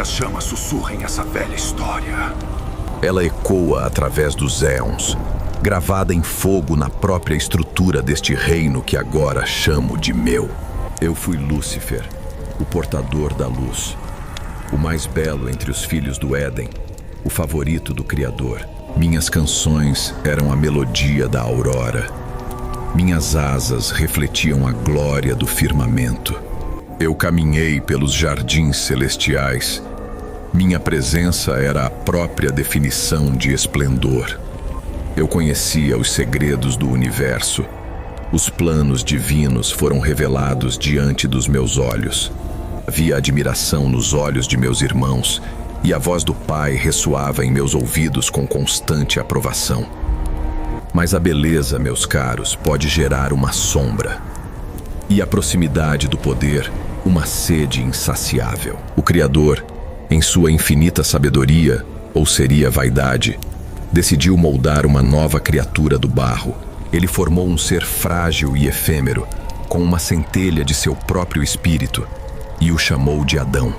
as chamas sussurrem essa velha história. Ela ecoa através dos éons, gravada em fogo na própria estrutura deste reino que agora chamo de meu. Eu fui Lúcifer, o portador da luz, o mais belo entre os filhos do Éden, o favorito do Criador. Minhas canções eram a melodia da aurora. Minhas asas refletiam a glória do firmamento. Eu caminhei pelos jardins celestiais. Minha presença era a própria definição de esplendor. Eu conhecia os segredos do universo. Os planos divinos foram revelados diante dos meus olhos. Havia admiração nos olhos de meus irmãos, e a voz do Pai ressoava em meus ouvidos com constante aprovação. Mas a beleza, meus caros, pode gerar uma sombra. E a proximidade do poder, uma sede insaciável. O Criador, em sua infinita sabedoria, ou seria vaidade, decidiu moldar uma nova criatura do barro. Ele formou um ser frágil e efêmero, com uma centelha de seu próprio espírito, e o chamou de Adão.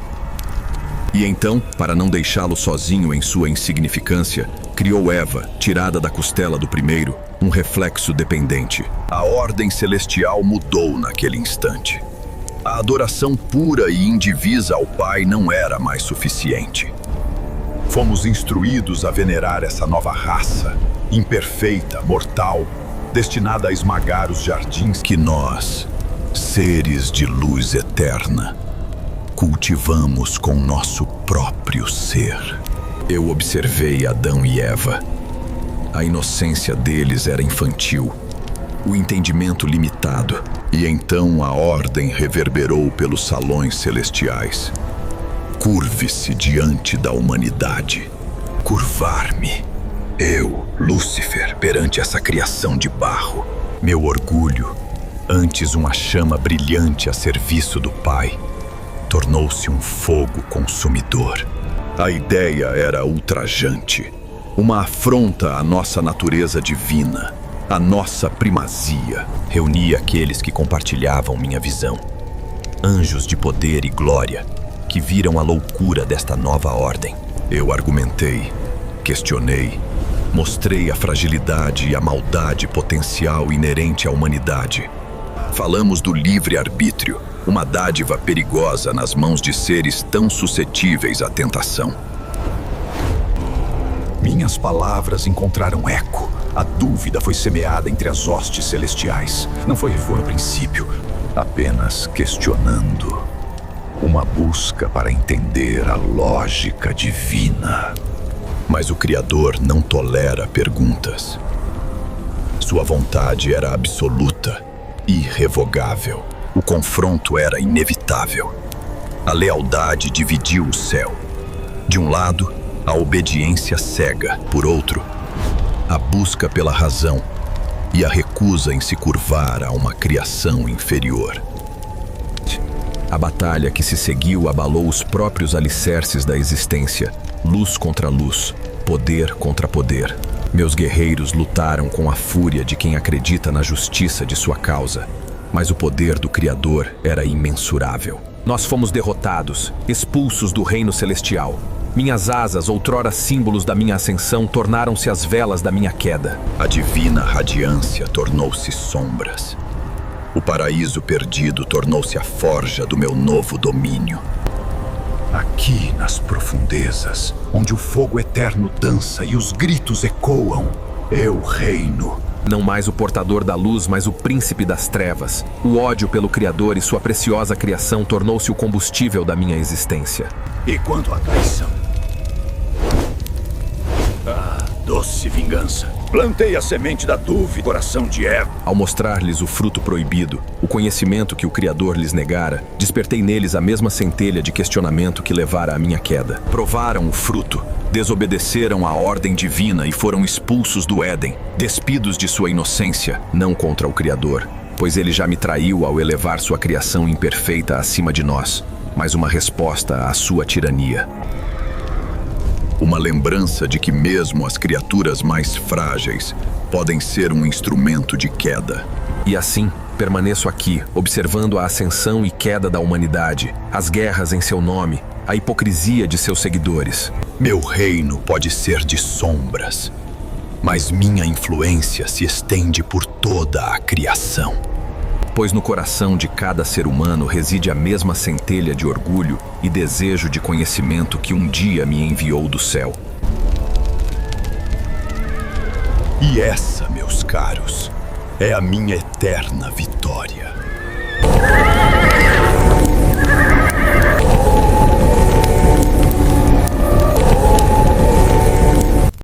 E então, para não deixá-lo sozinho em sua insignificância, criou Eva, tirada da costela do primeiro, um reflexo dependente. A ordem celestial mudou naquele instante. A adoração pura e indivisa ao Pai não era mais suficiente. Fomos instruídos a venerar essa nova raça, imperfeita, mortal, destinada a esmagar os jardins que nós, seres de luz eterna, cultivamos com nosso próprio ser. Eu observei Adão e Eva. A inocência deles era infantil, o entendimento limitado, e então a ordem reverberou pelos salões celestiais. Curve-se diante da humanidade. Curvar-me. Eu, Lúcifer, perante essa criação de barro. Meu orgulho, antes uma chama brilhante a serviço do Pai, tornou-se um fogo consumidor. A ideia era ultrajante, uma afronta à nossa natureza divina, à nossa primazia. Reuni aqueles que compartilhavam minha visão, anjos de poder e glória, que viram a loucura desta nova ordem. Eu argumentei, questionei, mostrei a fragilidade e a maldade potencial inerente à humanidade. Falamos do livre-arbítrio, uma dádiva perigosa nas mãos de seres tão suscetíveis à tentação. Minhas palavras encontraram eco. A dúvida foi semeada entre as hostes celestiais. Não foi no princípio, apenas questionando. Uma busca para entender a lógica divina. Mas o Criador não tolera perguntas. Sua vontade era absoluta, irrevogável. O confronto era inevitável. A lealdade dividiu o céu. De um lado, a obediência cega. Por outro, a busca pela razão e a recusa em se curvar a uma criação inferior. A batalha que se seguiu abalou os próprios alicerces da existência. Luz contra luz, poder contra poder. Meus guerreiros lutaram com a fúria de quem acredita na justiça de sua causa. Mas o poder do Criador era imensurável. Nós fomos derrotados, expulsos do reino celestial. Minhas asas, outrora símbolos da minha ascensão, tornaram-se as velas da minha queda. A divina radiância tornou-se sombras. O paraíso perdido tornou-se a forja do meu novo domínio. Aqui nas profundezas, onde o fogo eterno dança e os gritos ecoam, eu reino. Não mais o portador da luz, mas o príncipe das trevas. O ódio pelo Criador e sua preciosa criação tornou-se o combustível da minha existência. E quanto à traição? Doce vingança. Plantei a semente da dúvida no coração de Eva. Ao mostrar-lhes o fruto proibido, o conhecimento que o Criador lhes negara, despertei neles a mesma centelha de questionamento que levara à minha queda. Provaram o fruto, desobedeceram à ordem divina e foram expulsos do Éden, despidos de sua inocência, não contra o Criador, pois ele já me traiu ao elevar sua criação imperfeita acima de nós, mas uma resposta à sua tirania. Uma lembrança de que mesmo as criaturas mais frágeis podem ser um instrumento de queda. E assim, permaneço aqui, observando a ascensão e queda da humanidade, as guerras em seu nome, a hipocrisia de seus seguidores. Meu reino pode ser de sombras, mas minha influência se estende por toda a criação. Pois no coração de cada ser humano reside a mesma centelha de orgulho e desejo de conhecimento que um dia me enviou do céu. E essa, meus caros, é a minha eterna vitória.